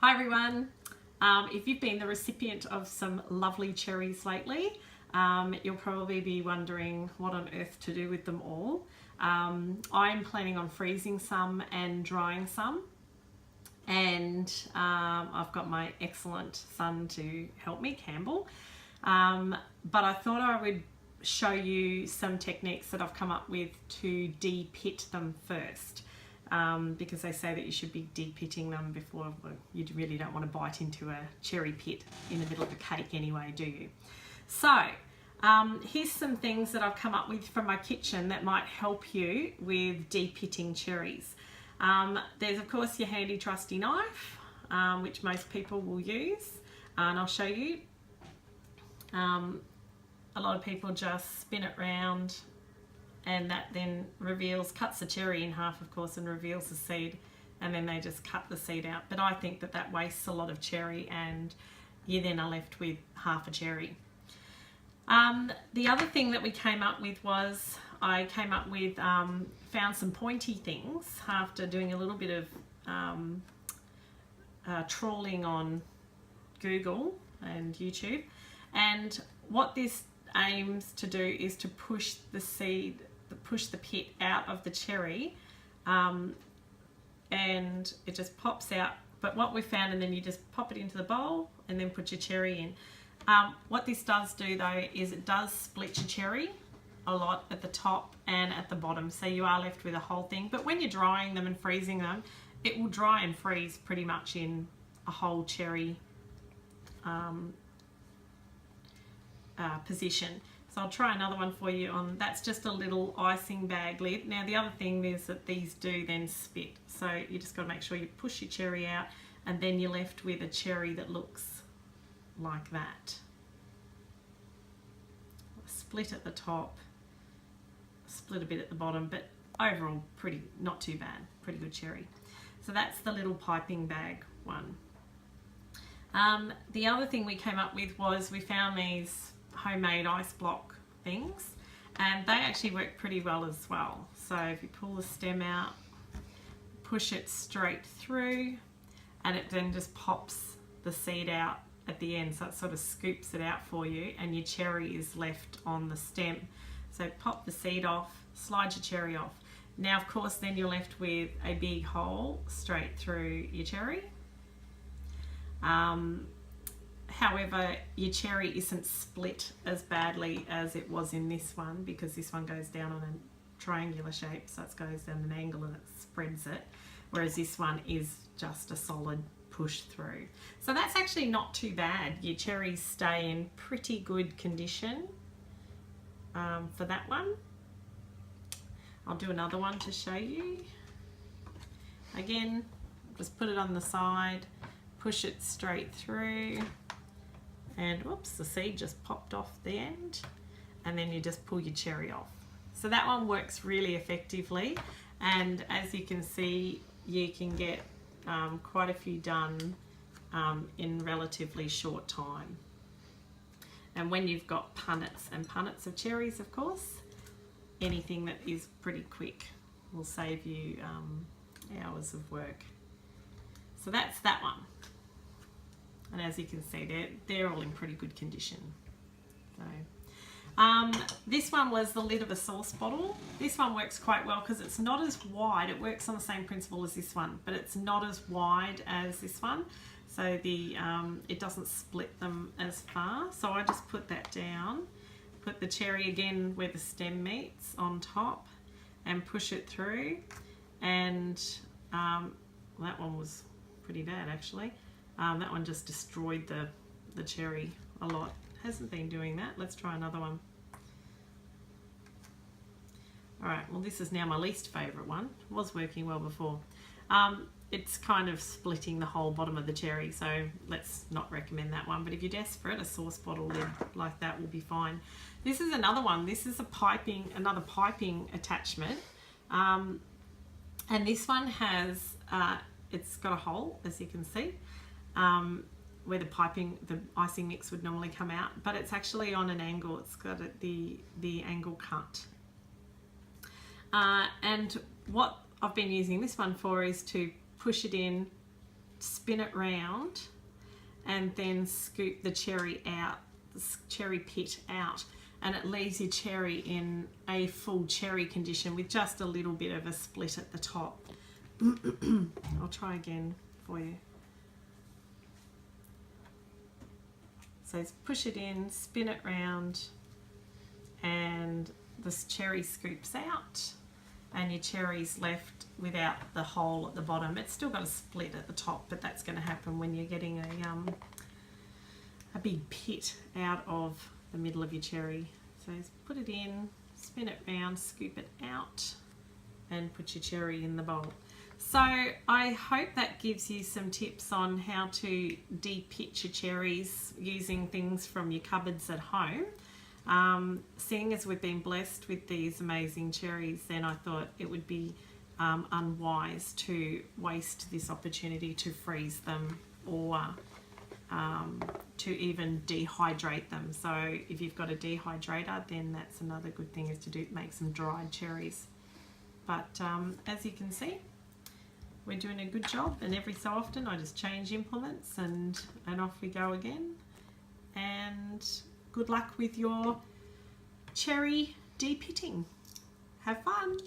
Hi everyone. If you've been the recipient of some lovely cherries lately, you'll probably be wondering what on earth to do with them all. I'm planning on freezing some and drying some, and I've got my excellent son to help me, Campbell. But I thought I would show you some techniques that I've come up with to de-pit them first. Because they say that you should be de-pitting them before. Well, you really don't want to bite into a cherry pit in the middle of a cake anyway, do you? So here's some things that I've come up with from my kitchen that might help you with de-pitting cherries. There's of course your handy trusty knife, which most people will use, and I'll show you. A lot of people just spin it round, and that then cuts the cherry in half, of course, and reveals the seed, and then they just cut the seed out. But I think that that wastes a lot of cherry, and you then are left with half a cherry. The other thing that we came up with was, I came up with, found some pointy things after doing a little bit of trawling on Google and YouTube. And what this aims to do is to push the pit out of the cherry, and it just pops out. But what we found, and then you just pop it into the bowl and then put your cherry in. What this does do though is it does split your cherry a lot at the top and at the bottom, so you are left with a whole thing. But when you're drying them and freezing them, it will dry and freeze pretty much in a whole cherry position. So I'll try another one for you on, that's just a little icing bag lid. Now the other thing is that these do then spit, so you just got to make sure you push your cherry out, and then you're left with a cherry that looks like that. Split at the top, split a bit at the bottom, but overall not too bad, pretty good cherry. So that's the little piping bag one. The other thing we came up with was, we found these homemade ice block things, and they actually work pretty well as well. So if you pull the stem out, push it straight through, and it then just pops the seed out at the end, so it sort of scoops it out for you, and your cherry is left on the stem. So pop the seed off, slide your cherry off. Now of course then you're left with a big hole straight through your cherry. However, your cherry isn't split as badly as it was in this one, because this one goes down on a triangular shape, so it goes down an angle and it spreads it, whereas this one is just a solid push through. So that's actually not too bad. Your cherries stay in pretty good condition for that one. I'll do another one to show you. Again, just put it on the side, push it straight through, and whoops, the seed just popped off the end, and then you just pull your cherry off. So that one works really effectively, and as you can see, you can get quite a few done in relatively short time. And when you've got punnets and punnets of cherries, of course, anything that is pretty quick will save you hours of work. So that's that one. And as you can see, they're all in pretty good condition. So, this one was the lid of a sauce bottle. This one works quite well because it's not as wide. It works on the same principle as this one, but it's not as wide as this one. So it doesn't split them as far. So I just put that down, put the cherry again where the stem meets on top, and push it through. And that one was pretty bad actually. That one just destroyed the cherry a lot. Hasn't been doing that. Let's try another one. Alright, well this is now my least favourite one. It was working well before. It's kind of splitting the whole bottom of the cherry, so let's not recommend that one. But if you're desperate, a sauce bottle lid like that will be fine. This is another one. This is another piping attachment. And this one has, it's got a hole, as you can see. Where the icing mix would normally come out, but it's actually on an angle. It's got the angle cut. And what I've been using this one for is to push it in spin it round, and then scoop the cherry out, the cherry pit out, and it leaves your cherry in a full cherry condition with just a little bit of a split at the top. I'll try again for you. So push it in, spin it round, and this cherry scoops out, and your cherry's left without the hole at the bottom. It's still got a split at the top, but that's going to happen when you're getting a big pit out of the middle of your cherry. So put it in, spin it round, scoop it out, and put your cherry in the bowl. So I hope that gives you some tips on how to de-pit your cherries using things from your cupboards at home. Seeing as we've been blessed with these amazing cherries, then I thought it would be unwise to waste this opportunity to freeze them or to even dehydrate them. So if you've got a dehydrator, then that's another good thing, is to make some dried cherries. But as you can see, we're doing a good job, and every so often I just change implements and off we go again. And good luck with your cherry de-pitting. Have fun.